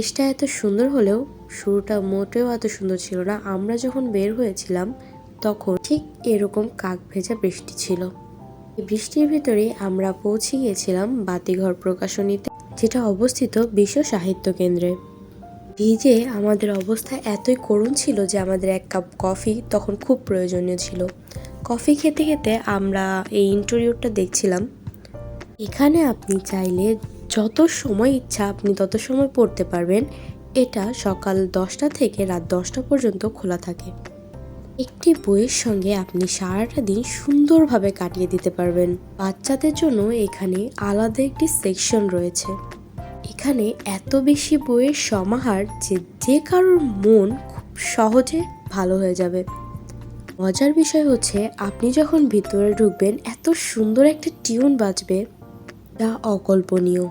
শেষটা এত সুন্দর হলেও শুরুটা মোটেও এত সুন্দর ছিল না। আমরা যখন বের হয়েছিলাম তখন ঠিক এরকম কাক ভেজা বৃষ্টি ছিল। এই বৃষ্টির ভিতরেই আমরা পৌঁছে গিয়েছিলাম বাতিঘর প্রকাশনীতে, যেটা অবস্থিত বিশ্ব সাহিত্য কেন্দ্রে। ভিজে আমাদের অবস্থা এতই করুণ ছিল যে আমাদের এক কাপ কফি তখন খুব প্রয়োজনীয় ছিল। কফি খেতে খেতে আমরা এই ইন্টেরিয়রটা দেখছিলাম। এখানে আপনি চাইলে যত সময় ইচ্ছা আপনি তত সময় পড়তে পারবেন। এটা সকাল 10টা থেকে রাত 10টা পর্যন্ত খোলা থাকে। একটি বইয়ের সঙ্গে আপনি সারাটা দিন সুন্দরভাবে কাটিয়ে দিতে পারবেন। বাচ্চাদের জন্য এখানে আলাদা একটি সেকশন রয়েছে। এখানে এত বেশি বইয়ের সমাহার যে যে কারোর মন খুব সহজে ভালো হয়ে যাবে। মজার বিষয় হচ্ছে আপনি যখন ভিতরে ঢুকবেন এত সুন্দর একটা টিউন বাজবে, যা অকল্পনীয়।